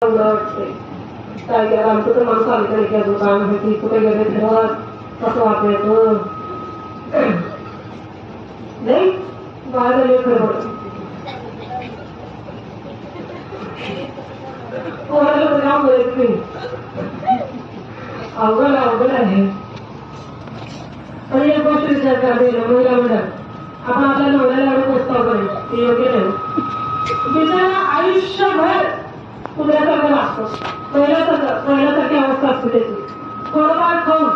काय केलं आमचं तर माणसं आली तरी काय दुकान होती कुठे गेले तेव्हा कसं वाटायचं नाही बाहेर खरं अवघड अवघड आहे. आणि एक गोष्ट विचार करा महिला मंडळ आपण आपल्या नवऱ्याला एवढं प्रस्ताव करेल ते योग्य नाही. बिचारा आयुष्यभर कुत्र्यासारखं वाचतो पहिल्यासारखी अवस्था असते त्याची. थोडंफार खाऊन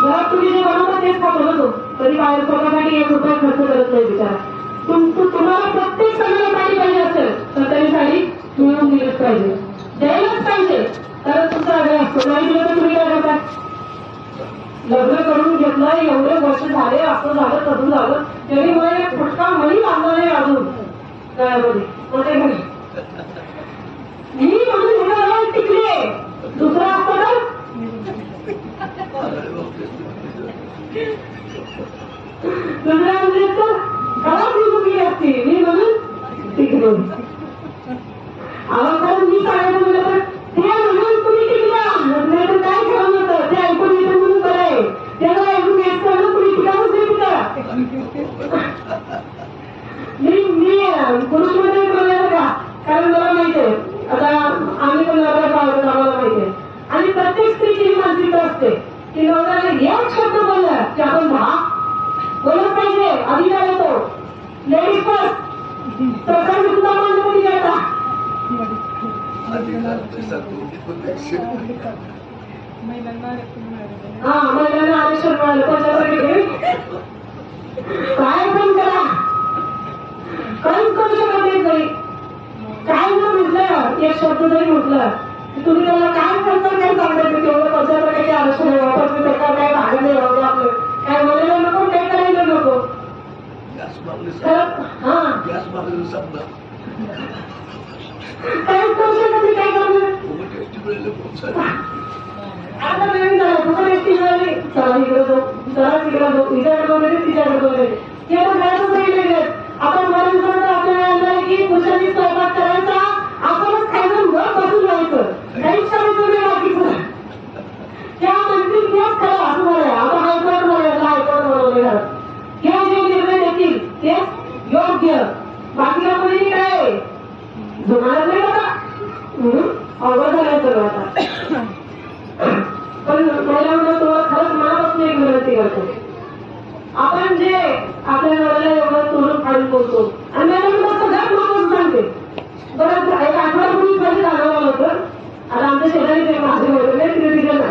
घरात तुम्ही जे बनवता तेच खातो ना तो तरी बाहेर स्वतःसाठी 1 रुपया खर्च करत नाही बिचारा. तुम्हाला प्रत्येक सणाला साडी पाहिजे असेल तर तरी साडी मिळवून दिलीच पाहिजे द्यायलाच पाहिजे कारण तुमचा आग्रह असतो. नाही दिलं तर तुम्ही काय करताय लग्न करून घेतलं एवढे वर्ष झाले असं झालं तसं झालं तरी मला एक फटका मही लागला नाही अजून गळ्यामध्ये कोणते घरी मी म्हणून टिकले दुसरा असतो तर दुसऱ्या म्हणजे खराब निवडली असती मी म्हणून टिकले. कारण मी सांगायचं म्हणलं तर ते म्हणून तुम्ही टिकला नाही तर काय खरं नव्हतं ते ऐकून येतं म्हणून बरं आहे त्याला ऐकून येतं म्हणून तुम्ही टिकावंच नाही मी पुरुषमध्ये बोलायला का कारण मला माहिती आहे आता आम्ही पण नवऱ्याचा आवडत आम्हाला माहिती आहे आणि प्रत्येक स्त्रीची मानसिकता असते की नवऱ्याला एक शब्द बोलला की आपण 10 बोलत पाहिजे अधिकार येतो. लेडीज फर्स्ट प्रकार सुद्धा मानवती करता महिलांना आरक्षण मिळालं त्याच्यासाठी काय पण करा काहीच करू शकत नाही. काय जर म्हटलं एक शब्द जरी म्हटलं तुम्ही त्याला काय करता काय सांगायचं तेवढं कशाचं काही आरक्षण वापरते त्याचा काय भाग नाही वाटलं आपलं काय बोलायला नको काय करायला नको काहीच करू शकत नाही. काय करणार आता नवीन झालं तुम्हाला एकटी मिळाली चला इकडे जाऊ चला तिकडे जाऊ हिच्याकडे बोलले तिच्याकडे बोलले ते पण घरातच राहिले. आपण मरण करतो आपल्याला आणलं की पुरुषांनी स्वयंपाक करायचा आपणच खायचं घर बसून राहायचं काहीच करायचं नाही बाकीचं त्या म्हणतील तेच खरं असं झालंय. आता हायकोर्ट बनवलेलं हे जे निर्णय देतील तेच योग्य बाकीला कोणी काय जुमानत नाही बघा अवघड झालंय सगळं आता. पण महिलांना तुम्हाला खरंच मनापासून एक विनंती करतो आपण जे आपल्या नवऱ्याला एवढं तोडून फाडून बोलतो आणि मला सगळ्यात महत्वाचं सांगते बरं एक आठवड्यापूर्वी माझे जाणवलं होतं. आता आमच्या शेजारी माझे वगैरे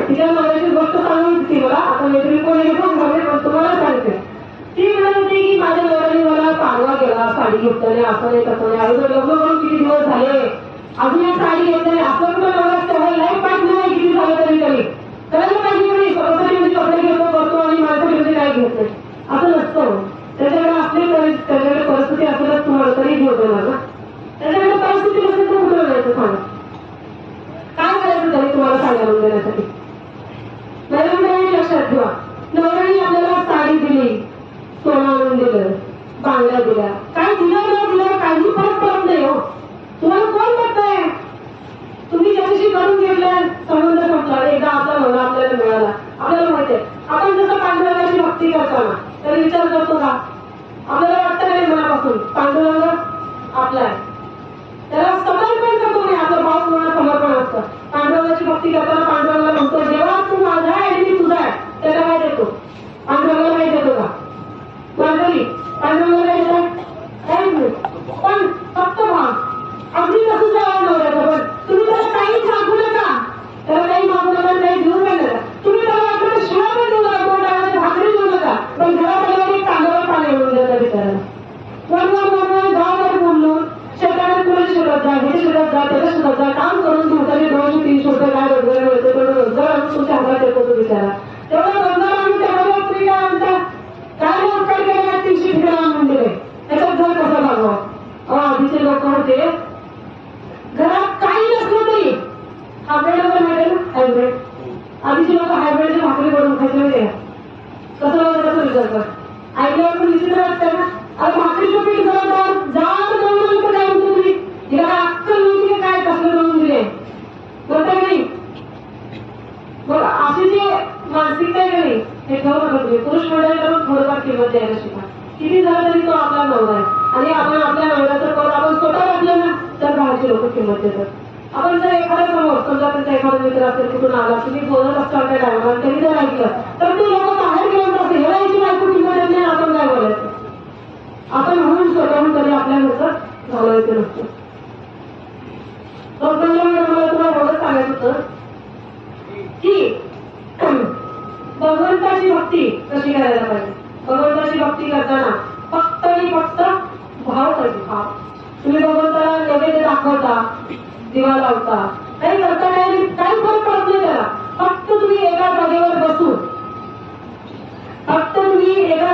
तिच्या नवऱ्याची गोष्ट सांगून होती मला आता मैत्री कोणी पण झाले पण तुम्हाला सांगते ती म्हणत होती की माझ्या नवऱ्याने मला पाडवा केला साडी घेतली असं नाही तसं नाही अजून लग्न करून किती दिवस झाले अजून एक साडी घेतली असं कुठं नवरा तेव्हा लाईफ पार्टनर नाही किती झालं तरी करायला पाहिजे नाही स्वतःसाठी म्हणजे कपडे घेतो करतो आणि माझ्यासाठी म्हणजे काय घेत नाही असं नसतं. त्याच्याकडे आपली त्याच्याकडे परिस्थिती असेलच तुम्हाला तरी घेऊ देणार ना त्याच्याकडे परिस्थिती नसेल तर कुठं जायचं सांगा काय करायचं तरी तुम्हाला साडी आणून देण्यासाठी. नवऱ्याने लक्षात ठेवा नवऱ्याने आपल्याला साडी दिली सोनं आणून दिलं बांगड्या दिल्या काय दिलं न दिलं काही फरक पडत नाही हो. तुम्हाला कोण बघताय तुम्ही ज्याच्याशी करून घेतलं संबंध संपला एकदा आपला नवरा आपल्याला मिळाला आपल्याला माहिती आहे. आपण जसं पांडुरंगाची भक्ती करताना तर विचार करतो का आपल्याला वाटतं नाही मनापासून पांडुरंग आपला आहे त्याला समर्पण करतो नाही आपलं भाव पूर्ण समर्पण असतं. पांडुरंगाची भक्ती करताना पांडुरंगाला म्हणतो जेव्हा तू माझा आहे आणि मी तुझा आहे त्याला काय देतो पांडुरंगाला काय देतो का मांडवी पांडुरंगाला काय देतो काहीच नाही पण फक्त भाव अगदी कसं जावं नवऱ्याचं पण तुम्ही त्याला काही मागू नका त्याला काही मागू नका काही देऊ नका तुम्ही त्याला आपल्याला शिवाय पण देऊ नका कोण भाकरी देऊ नका पण घरात आल्यावर तांदळावर पाणी मिळून देतात बिचाराला वरवर गावावर बोललो शेताकडे तुला शिकत जा हे शिकत जा त्याला शिकत जा काम करून दिवसाने 200-300 रुपये काय रोजगार मिळते पण रोजगार आणून तुमच्या हातात येतो तो बिचारा तेवढा रोजगार आणून त्यामध्ये तुम्ही काय म्हणता काय रोजगार केला 300 ठिकाण आणून दिले त्याच्यात घर कसं लागवा आधीचे लोक होते घरात काही नसलं तरी हायब्रिड मिळेल ना हायब्रिड आधीची लोक हायब्रिडची भाकरी बनवून खायचे माहिती कसं होतं कसं विचार कर ऐकल्यावर पण विचित्र वाटतं ना. अरे भाकरीचं पीठ जरा जात जाऊन काय म्हणतो तुम्ही तिला अक्कल नव्हती काय कसं बनवून दिले नका तुम्ही पुरुष मंडळीला पण थोडंफार किंमत द्यायला शिका. किती झालं तरी तो आपला नवरा आहे आणि आपण आपल्या नवऱ्याचं पद आपण स्वतः राखलं ना तर बाहेरचे लोक किंमत देतात. आपण जर एखाद्या समोर समजा त्यांचा एखादा मित्र असेल कुठून आला तुम्ही बोलत असताना त्या टायमाला त्यांनी जर ऐकलं तर ते लोक बाहेर गेल्यानंतर असं ह्याला याची बायको किंमत देत नाही आपण काय बोलायचं. आपण म्हणून स्वतःहून कधी आपल्या घरचं घालवायचं नसतं. मला तुम्हाला एवढंच सांगायचं होतं की भगवंताची भक्ती कशी करायला पाहिजे. भगवंताची भक्ती करताना फक्त आणि फक्त भाव पाहिजे. भाव तुम्ही भगवंताला नैवेद्य दाखवता दिवा लावता काही करता काही फरक पडत नाही त्याला. फक्त तुम्ही एका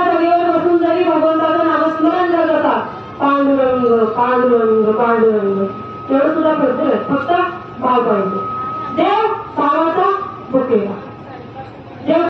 जागेवर बसून जरी भगवंताचं नामस्मरण करत असाल पांडुरंग पांडुरंग पांडुरंग तेवढं सुद्धा करतोय. फक्त भाव पाहिजे. देव भावाचा भुकेला